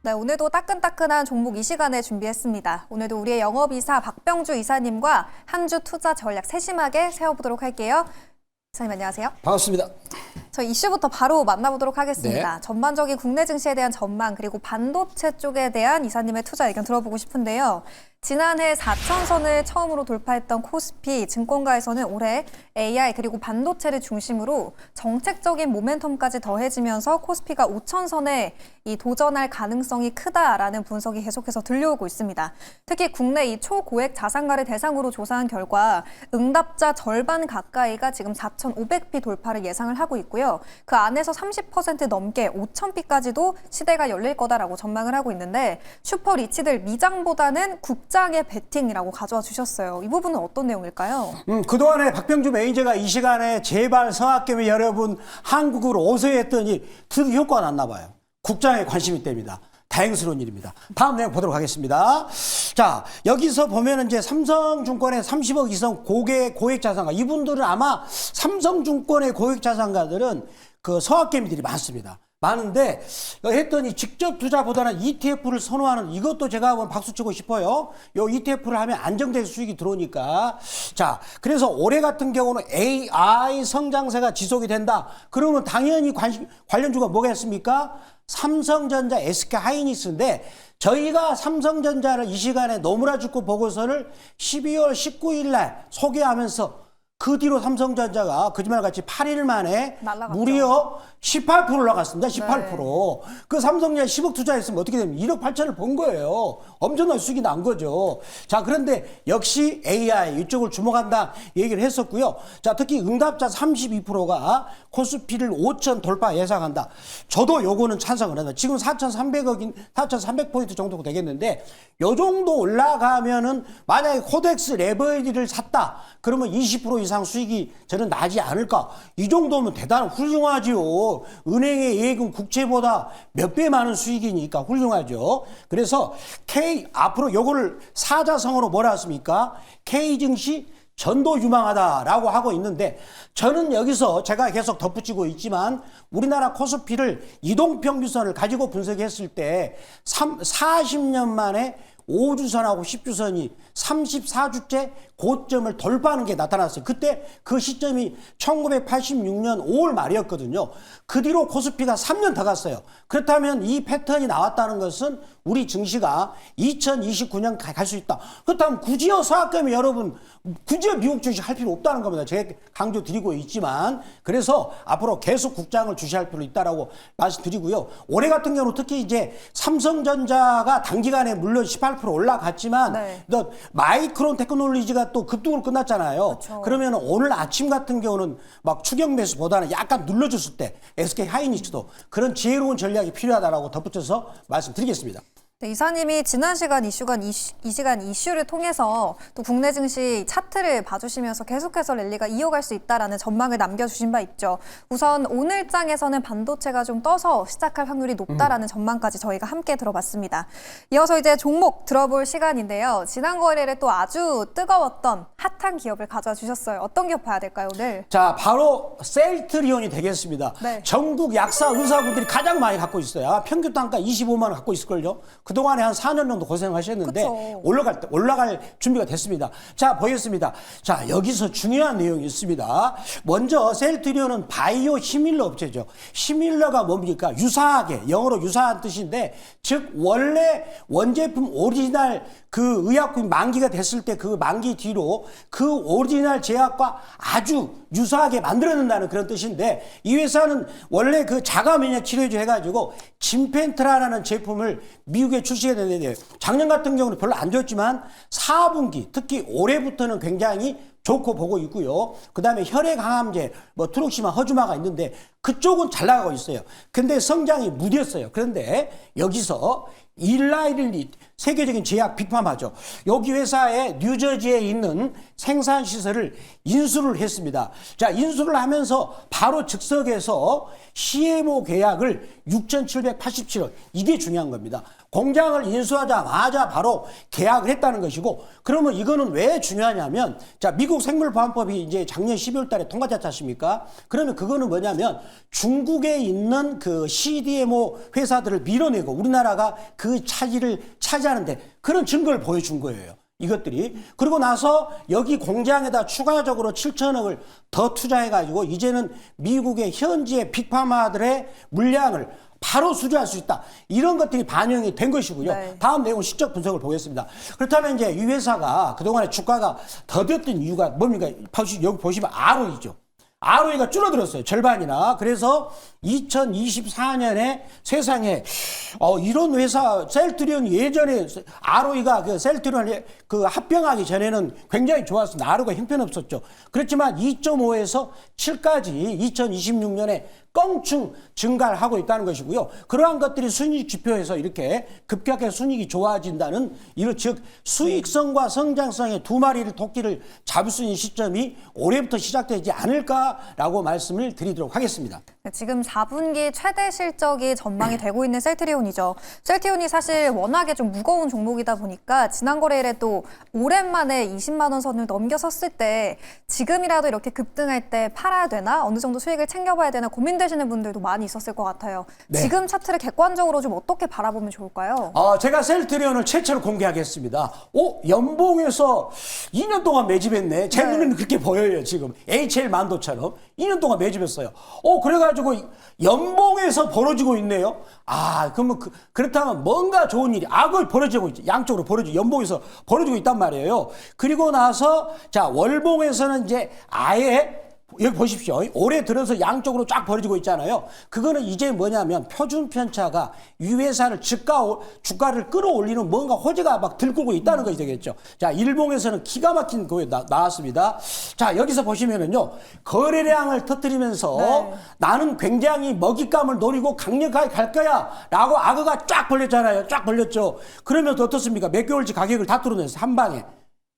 네, 오늘도 따끈따끈한 종목 이 시간에 준비했습니다. 오늘도 우리의 영업이사 박병주 이사님과 한 주 투자 전략 세심하게 세워보도록 할게요. 이사님 안녕하세요. 반갑습니다. 저희 이슈부터 바로 만나보도록 하겠습니다. 네. 전반적인 국내 증시에 대한 전망 그리고 반도체 쪽에 대한 이사님의 투자 의견 들어보고 싶은데요. 지난해 4천선을 처음으로 돌파했던 코스피 증권가에서는 올해 AI 그리고 반도체를 중심으로 정책적인 모멘텀까지 더해지면서 코스피가 5천선에 도전할 가능성이 크다라는 분석이 계속해서 들려오고 있습니다. 특히 국내 이 초고액 자산가를 대상으로 조사한 결과 응답자 절반 가까이가 지금 4,500비 돌파를 예상을 하고 있고요. 그 안에서 30% 넘게 5,000비까지도 시대가 열릴 거다라고 전망을 하고 있는데 슈퍼 리치들 미장보다는 국장의 베팅이라고 가져와 주셨어요. 이 부분은 어떤 내용일까요? 그동안에 박병주 매니저가 이 시간에 제발 성악개미 여러분 한국으로 오세요 했더니 드디어 효과가 났나 봐요. 국장에 관심이 있답니다. 다행스러운 일입니다. 다음 내용 보도록 하겠습니다. 자, 여기서 보면은 이제 삼성증권의 30억 이상 고액 자산가, 이분들은 아마 삼성증권의 고액 자산가들은 그 성악개미들이 많습니다. 많은데 했더니 직접 투자보다는 ETF를 선호하는, 이것도 제가 한번 박수치고 싶어요. 요 ETF를 하면 안정된 수익이 들어오니까. 자, 그래서 올해 같은 경우는 AI 성장세가 지속이 된다. 그러면 당연히 관련주가 뭐겠습니까? 삼성전자, SK하이닉스인데 저희가 삼성전자를 이 시간에 노무라 죽고 보고서를 12월 19일 날 소개하면서 그 뒤로 삼성전자가 거짓말같이 8일 만에 날라갔죠. 무려 18% 올라갔습니다. 18%. 네. 그 삼성전자 10억 투자했으면 어떻게 되면 1억 8천을 번 거예요. 엄청난 수익이 난 거죠. 자, 그런데 역시 AI 이쪽을 주목한다 얘기를 했었고요. 자, 특히 응답자 32%가 코스피를 5천 돌파 예상한다. 저도 요거는 찬성을 한다. 지금 4,300억인 4,300포인트 정도 되겠는데 요 정도 올라가면은 만약에 코덱스 레버리지를 샀다. 그러면 20% 이상 수익이 저는 나지 않을까. 이 정도면 대단히 훌륭하지요. 은행의 예금 국채보다 몇 배 많은 수익이니까 훌륭하죠. 그래서 앞으로 요거를 사자성어로 뭐라 했습니까? K증시 전도 유망하다라고 하고 있는데 저는 여기서 제가 계속 덧붙이고 있지만 우리나라 코스피를 이동평균선을 가지고 분석했을 때 40년 만에 5주선하고 10주선이 34주째 고점을 돌파하는 게 나타났어요. 그때 그 시점이 1986년 5월 말이었거든요. 그 뒤로 코스피가 3년 더 갔어요. 그렇다면 이 패턴이 나왔다는 것은 우리 증시가 2029년 갈 수 있다. 그렇다면 굳이요 서학개미 여러분 굳이요 미국 증시 할 필요 없다는 겁니다. 제가 강조 드리고 있지만 그래서 앞으로 계속 국장을 주시할 필요 있다라고 말씀드리고요. 올해 같은 경우는 특히 이제 삼성전자가 단기간에 물론 18% 올라갔지만 네. 마이크론 테크놀로지가 또 급등으로 끝났잖아요. 그렇죠. 그러면 오늘 아침 같은 경우는 막 추격 매수보다는 약간 눌러줬을 때 SK하이닉스도 그런 지혜로운 전략이 필요하다라고 덧붙여서 말씀드리겠습니다. 네, 이사님이 지난 시간 이 시간 이슈를 통해서 또 국내 증시 차트를 봐주시면서 계속해서 랠리가 이어갈 수 있다라는 전망을 남겨주신 바 있죠. 우선 오늘 장에서는 반도체가 좀 떠서 시작할 확률이 높다라는 전망까지 저희가 함께 들어봤습니다. 이어서 이제 종목 들어볼 시간인데요. 지난 거래일에 또 아주 뜨거웠던 핫한 기업을 가져와 주셨어요. 어떤 기업 봐야 될까요, 오늘? 자, 바로 셀트리온이 되겠습니다. 네. 전국 약사 의사분들이 가장 많이 갖고 있어요. 아마 평균 단가 25만 원 갖고 있을걸요. 그동안에 한 4년 정도 고생하셨는데 그쵸. 올라갈 준비가 됐습니다. 자, 보였습니다. 자, 여기서 중요한 내용이 있습니다. 먼저 셀트리온은 바이오 시밀러 업체죠. 시밀러가 뭡니까? 유사하게, 영어로 유사한 뜻인데 즉 원래 원제품 오리지널 그 의약품이 만기가 됐을 때 그 만기 뒤로 그 오리지널 제약과 아주 유사하게 만들어낸다는 그런 뜻인데 이 회사는 원래 그 자가 면역 치료제 해가지고 짐펜트라라는 제품을 미국에 출시했는데 작년 같은 경우는 별로 안 좋았지만 4분기 특히 올해부터는 굉장히 좋고 보고 있고요. 그 다음에 혈액 항암제, 뭐 트룩시마, 허주마가 있는데 그쪽은 잘 나가고 있어요. 근데 성장이 무디었어요. 그런데 여기서 일라일리 세계적인 제약 빅파마죠. 여기 회사에 뉴저지에 있는 생산시설을 인수를 했습니다. 자, 인수를 하면서 바로 즉석에서 CMO 계약을 6,787억. 이게 중요한 겁니다. 공장을 인수하자마자 바로 계약을 했다는 것이고 그러면 이거는 왜 중요하냐면 자, 미국 생물보안법이 이제 작년 12월 달에 통과됐지 않습니까? 그러면 그거는 뭐냐면 중국에 있는 그 CDMO 회사들을 밀어내고 우리나라가 그 차지를 차지하는데 그런 증거를 보여준 거예요. 이것들이. 그리고 나서 여기 공장에다 추가적으로 7천억을 더 투자해가지고 이제는 미국의 현지의 빅파마들의 물량을 바로 수주할 수 있다. 이런 것들이 반영이 된 것이고요. 네. 다음 내용 실적 분석을 보겠습니다. 그렇다면 이제 이 회사가 그동안에 주가가 더뎠던 이유가 뭡니까? 여기 보시면 ROE죠. ROE가 줄어들었어요. 절반이나. 그래서 2024년에 세상에 이런 회사 셀트리온 예전에 ROE가 그 셀트리온 그 합병하기 전에는 굉장히 좋았습니다. ROE가 형편없었죠. 그렇지만 2.5에서 7까지 2026년에 껑충 증가를 하고 있다는 것이고요. 그러한 것들이 순이익 지표에서 이렇게 급격하게 순이익이 좋아진다는 이런 즉 수익성과 성장성의 두 마리를 토끼를 잡을 수 있는 시점이 올해부터 시작되지 않을까라고 말씀을 드리도록 하겠습니다. 네, 지금 4분기 최대 실적이 전망이 되고 있는 셀트리온이죠. 셀트리온이 사실 워낙에 좀 무거운 종목이다 보니까 지난 거래일에 또 오랜만에 20만 원 선을 넘겨섰을 때 지금이라도 이렇게 급등할 때 팔아야 되나? 어느 정도 수익을 챙겨봐야 되나 고민되시는 분들도 많이 있었을 것 같아요. 네. 지금 차트를 객관적으로 좀 어떻게 바라보면 좋을까요? 제가 셀트리온을 최초로 공개하겠습니다. 연봉에서 2년 동안 매집했네. 제 눈에는 그렇게 보여요, 지금. HL 만도처럼. 2년 동안 매집했어요. 그래가지고 연봉에서 벌어지고 있네요. 그러면 그렇다면 뭔가 좋은 일이, 그걸 벌어지고 있죠. 양쪽으로 연봉에서 벌어지고 있단 말이에요. 그리고 나서, 자, 월봉에서는 이제 아예 여기 보십시오. 올해 들어서 양쪽으로 쫙 벌어지고 있잖아요. 그거는 이제 뭐냐면 표준 편차가 이 회사를 주가를 끌어올리는 뭔가 호재가 막 들끓고 있다는 것이 되겠죠. 자, 일봉에서는 기가 막힌 거에 나왔습니다. 자, 여기서 보시면은요. 거래량을 터뜨리면서 네. 나는 굉장히 먹잇감을 노리고 강력하게 갈 거야 라고 악어가 쫙 벌렸잖아요. 쫙 벌렸죠. 그러면 어떻습니까? 몇 개월치 가격을 다 뚫어냈어요. 한 방에.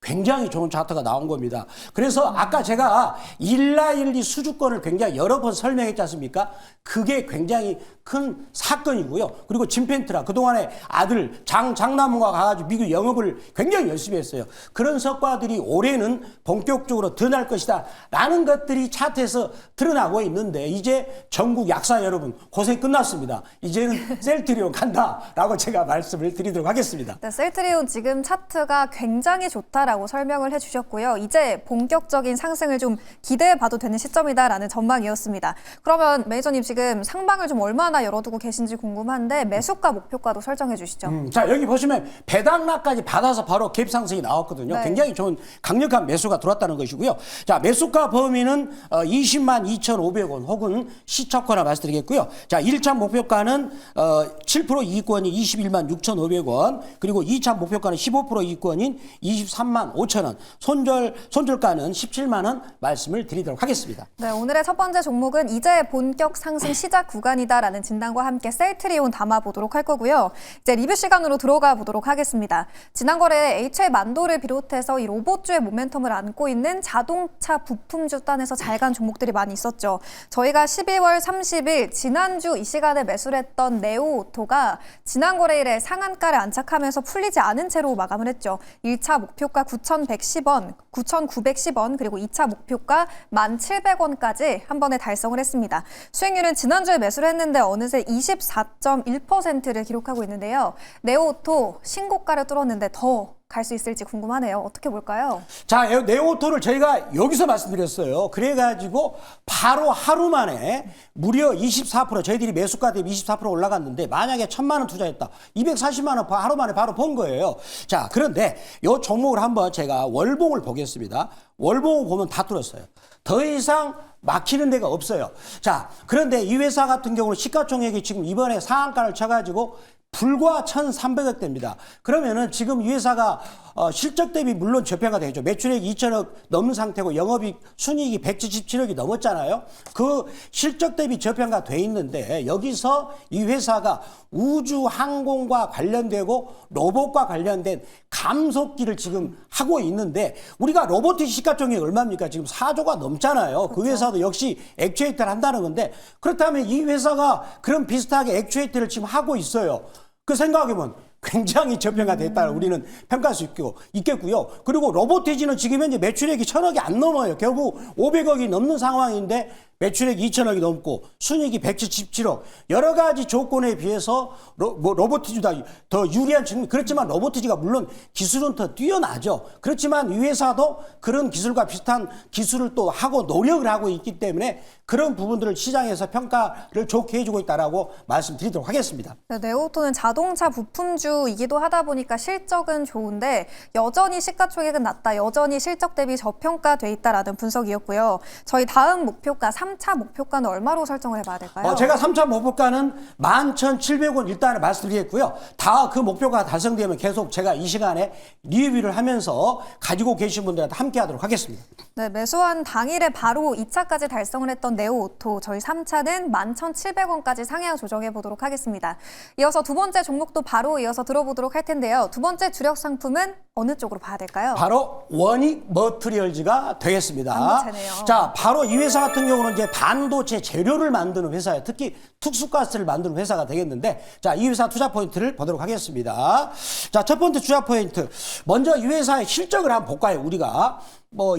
굉장히 좋은 차트가 나온 겁니다. 그래서 아까 제가 일라일리 수주권을 굉장히 여러 번 설명했지 않습니까? 그게 굉장히 큰 사건이고요. 그리고 진펜트라 그동안에 아들 장남과 가가지고 미국 영업을 굉장히 열심히 했어요. 그런 성과들이 올해는 본격적으로 드러날 것이다 라는 것들이 차트에서 드러나고 있는데 이제 전국 약사 여러분 고생 끝났습니다. 이제는 셀트리온 간다라고 제가 말씀을 드리도록 하겠습니다. 네, 셀트리온 지금 차트가 굉장히 좋다라고 설명을 해주셨고요. 이제 본격적인 상승을 좀 기대해봐도 되는 시점이다라는 전망이었습니다. 그러면 매니저님 지금 상방을 좀 얼마나 열어두고 계신지 궁금한데 매수가 목표가도 설정해 주시죠. 자, 여기 보시면 배당락까지 받아서 바로 갭 상승이 나왔거든요. 네. 굉장히 좋은 강력한 매수가 들어왔다는 것이고요. 자, 매수가 범위는 20만 2,500원 혹은 시초가나 말씀드리겠고요. 자, 1차 목표가는 7% 이익권이 21만 6,500원 그리고 2차 목표가는 15% 이익권인 23만 5천 원, 손절가는 17만 원 말씀을 드리도록 하겠습니다. 네, 오늘의 첫 번째 종목은 이제 본격 상승 시작 구간이다라는 진단과 함께 셀트리온 담아보도록 할 거고요. 이제 리뷰 시간으로 들어가 보도록 하겠습니다. 지난 거래에 HL 만도를 비롯해서 이 로봇주의 모멘텀을 안고 있는 자동차 부품주 단에서 잘 간 종목들이 많이 있었죠. 저희가 12월 30일 지난주 이 시간에 매수를 했던 네오오토가 지난 거래일에 상한가를 안착하면서 풀리지 않은 채로 마감을 했죠. 1차 목표가 9,110원, 9,910원, 그리고 2차 목표가 1,700원까지 한 번에 달성을 했습니다. 수익률은 지난주에 매수를 했는데 어느새 24.1%를 기록하고 있는데요. 네오오토 신고가를 뚫었는데 더 갈 수 있을지 궁금하네요. 어떻게 볼까요? 자, 네오토를 저희가 여기서 말씀드렸어요. 그래가지고 바로 하루 만에 무려 24% 저희들이 매수가 대비 24% 올라갔는데 만약에 1,000만 원 투자했다. 240만 원 하루 만에 바로 본 거예요. 자, 그런데 이 종목을 한번 제가 월봉을 보겠습니다. 월봉을 보면 다 뚫었어요. 더 이상 막히는 데가 없어요. 자, 그런데 이 회사 같은 경우는 시가총액이 지금 이번에 상한가를 쳐가지고 불과 1,300억 대입니다. 그러면은 지금 이 회사가 실적 대비 물론 저평가 되죠. 매출액이 2천억 넘는 상태고 영업이익 순이익이 177억이 넘었잖아요. 그 실적 대비 저평가 돼 있는데 여기서 이 회사가 우주 항공과 관련되고 로봇과 관련된 감속기를 지금 하고 있는데 우리가 로보틱 시가총액이 얼마입니까? 지금 4조가 넘잖아요. 그렇죠. 그 회사도 역시 액추에이터를 한다는 건데 그렇다면 이 회사가 그런 비슷하게 액추에이터를 지금 하고 있어요. 그 생각해보면 굉장히 저평가됐다고 우리는 평가할 수 있겠고요. 그리고 로보티지는 지금 현재 매출액이 1,000억이 안 넘어요. 결국 500억이 넘는 상황인데 매출액이 2천억이 넘고 순이익이 177억. 여러 가지 조건에 비해서 로보티즈다 더 유리한 측면. 그렇지만 로보티즈가 물론 기술은 더 뛰어나죠. 그렇지만 이 회사도 그런 기술과 비슷한 기술을 또 하고 노력을 하고 있기 때문에 그런 부분들을 시장에서 평가를 좋게 해주고 있다라고 말씀드리도록 하겠습니다. 네, 네오토는 자동차 부품주이기도 하다 보니까 실적은 좋은데 여전히 시가총액은 낮다, 여전히 실적 대비 저평가돼 있다라는 분석이었고요. 저희 다음 목표가 3차 목표가는 얼마로 설정을 해봐야 될까요? 제가 3차 목표가는 11,700원 일단은 말씀드리겠고요. 다 그 목표가 달성되면 계속 제가 이 시간에 리뷰를 하면서 가지고 계신 분들한테 함께 하도록 하겠습니다. 네, 매수한 당일에 바로 2차까지 달성을 했던 네오오토, 저희 3차는 11,700원까지 상향 조정해 보도록 하겠습니다. 이어서 두 번째 종목도 바로 이어서 들어보도록 할 텐데요. 두 번째 주력 상품은 어느 쪽으로 봐야 될까요? 바로 원익 머트리얼즈가 되겠습니다. 반도체네요. 자, 바로 이 회사 같은 경우는 이제 반도체 재료를 만드는 회사예요. 특히 특수가스를 만드는 회사가 되겠는데, 자, 이 회사 투자 포인트를 보도록 하겠습니다. 자, 첫 번째 투자 포인트. 먼저 이 회사의 실적을 한번 볼까요, 우리가.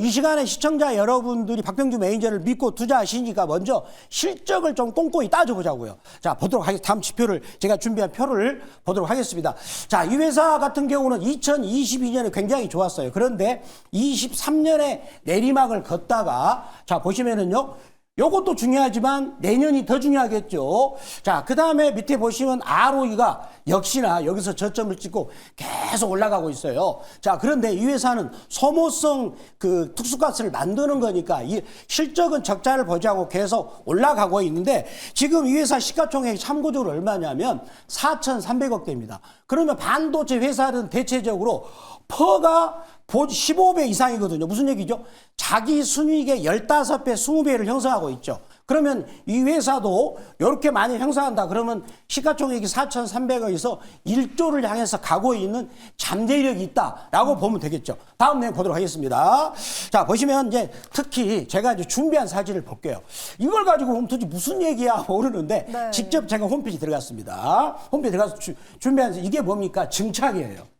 이 시간에 시청자 여러분들이 박병주 매니저를 믿고 투자하시니까 먼저 실적을 좀 꼼꼼히 따져보자고요. 자, 보도록 하겠습니다. 다음 지표를, 제가 준비한 표를 보도록 하겠습니다. 자, 이 회사 같은 경우는 2022년에 굉장히 좋았어요. 그런데 23년에 내리막을 걷다가, 자, 보시면은요. 요것도 중요하지만 내년이 더 중요하겠죠. 자, 그 다음에 밑에 보시면 ROE가 역시나 여기서 저점을 찍고 계속 올라가고 있어요. 자, 그런데 이 회사는 소모성 그 특수가스를 만드는 거니까 이 실적은 적자를 보자고 계속 올라가고 있는데 지금 이 회사 시가총액이 참고적으로 얼마냐면 4,300억대입니다. 그러면 반도체 회사는 대체적으로 퍼가 15배 이상이거든요. 무슨 얘기죠? 자기 순이익의 15배, 20배를 형성하고 있죠. 그러면 이 회사도 이렇게 많이 형성한다. 그러면 시가총액이 4,300억에서 1조를 향해서 가고 있는 잠재력이 있다라고 보면 되겠죠. 다음 내용 보도록 하겠습니다. 자, 보시면 이제 특히 제가 이제 준비한 사진을 볼게요. 이걸 가지고 보면 도대체 무슨 얘기야 모르는데 네. 직접 제가 홈페이지 들어갔습니다. 홈페이지 들어가서 준비한 이게 뭡니까? 증착이에요.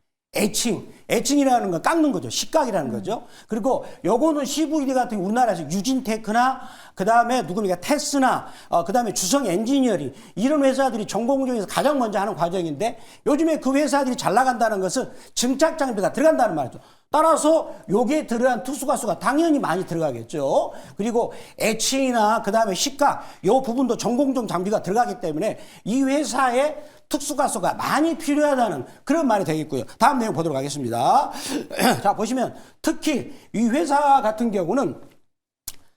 애칭이라는 건 깎는 거죠. 식각이라는 거죠. 그리고 요거는 CVD 같은 우리나라에서 유진테크나 그다음에 누굽니까? 테스나 그다음에 주성 엔지니어링 이런 회사들이 전공 중에서 가장 먼저 하는 과정인데 요즘에 그 회사들이 잘 나간다는 것은 증착 장비가 들어간다는 말이죠. 따라서 요게 들어간 특수가스가 당연히 많이 들어가겠죠. 그리고 애칭이나 그다음에 식각 요 부분도 전공정 장비가 들어가기 때문에 이 회사에 특수가스가 많이 필요하다는 그런 말이 되겠고요. 다음 내용 보도록 하겠습니다. 자, 보시면 특히 이 회사 같은 경우는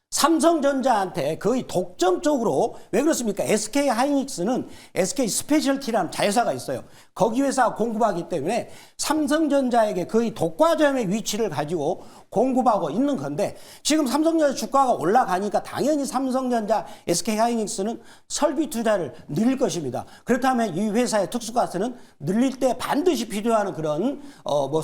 삼성전자한테 거의 독점적으로 왜 그렇습니까? SK 하이닉스는 SK 스페셜티라는 자회사가 있어요. 거기 회사가 공급하기 때문에 삼성전자에게 거의 독과점의 위치를 가지고 공급하고 있는 건데 지금 삼성전자 주가가 올라가니까 당연히 삼성전자, SK 하이닉스는 설비 투자를 늘릴 것입니다. 그렇다면 이 회사의 특수가스는 늘릴 때 반드시 필요한 그런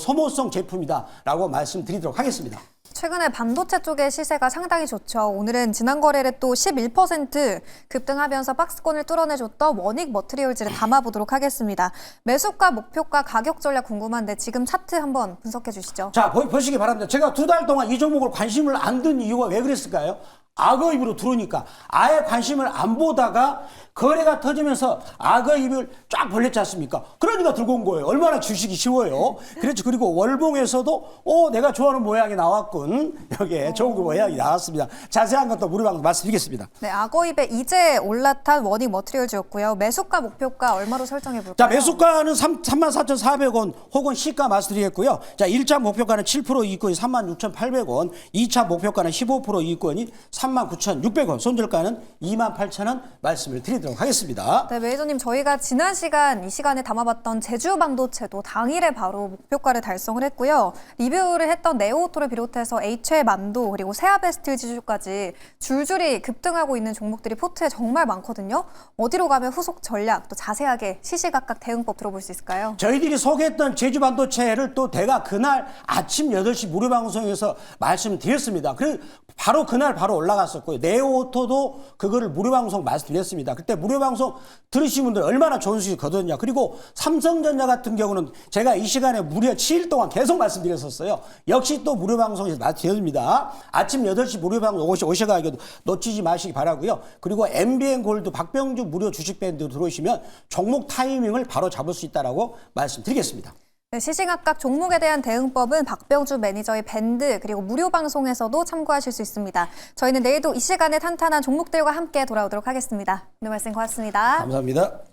소모성 제품이다라고 말씀드리도록 하겠습니다. 최근에 반도체 쪽의 시세가 상당히 좋죠. 오늘은 지난 거래일에 또 11% 급등하면서 박스권을 뚫어내줬던 원익 머트리얼즈를 담아보도록 하겠습니다. 매수가, 목표가, 가격 전략 궁금한데 지금 차트 한번 분석해 주시죠. 자, 보시기 바랍니다. 제가 2달 동안 이 종목을 관심을 안 둔 이유가 왜 그랬을까요? 악어 입으로 들어오니까 아예 관심을 안 보다가 거래가 터지면서 악어 입을 쫙 벌렸지 않습니까? 그러니까 들고 온 거예요. 얼마나 주식이 쉬워요. 그렇죠. 그리고 월봉에서도 내가 좋아하는 모양이 나왔군. 여기에 좋은 그 모양이 나왔습니다. 자세한 것도 무료방송 말씀드리겠습니다. 네, 악어입에 이제 올라탄 원익 머트리얼즈였고요. 매수가, 목표가 얼마로 설정해 볼까요? 자, 매수가는 34,400원 혹은 시가 말씀드리겠고요. 자, 1차 목표가는 7% 이익권이 36,800원, 2차 목표가는 15% 이익권이 39,600원, 손절가는 28,000원 말씀을 드리도록 하겠습니다. 네, 매니저님, 저희가 지난 시간 이 시간에 담아봤던 제주 반도체도 당일에 바로 목표가를 달성을 했고요. 리뷰를 했던 네오오토를 비롯해서 HL 만도 그리고 세아베스틸 지주까지 줄줄이 급등하고 있는 종목들이 포트에 정말 많거든요. 어디로 가면 후속 전략 또 자세하게 시시각각 대응법 들어볼 수 있을까요? 저희들이 소개했던 제주 반도체를 또 제가 그날 아침 8시 무료 방송에서 말씀드렸습니다. 그래서 바로 그날 바로 올라 올라갔었고요. 네오토도 그거를 무료 방송 말씀드렸습니다. 그때 무료 방송 들으신 분들 얼마나 좋은 수익 거뒀냐. 그리고 삼성전자 같은 경우는 제가 이 시간에 무려 7일 동안 계속 말씀드렸었어요. 역시 또 무료 방송에서 말씀드립니다. 아침 8시 무료 방송 오셔가지고 놓치지 마시기 바라고요. 그리고 MBN 골드 박병주 무료 주식 밴드 들어오시면 종목 타이밍을 바로 잡을 수 있다라고 말씀드리겠습니다. 네, 시시각각 종목에 대한 대응법은 박병주 매니저의 밴드 그리고 무료 방송에서도 참고하실 수 있습니다. 저희는 내일도 이 시간에 탄탄한 종목들과 함께 돌아오도록 하겠습니다. 오늘 말씀 고맙습니다. 감사합니다.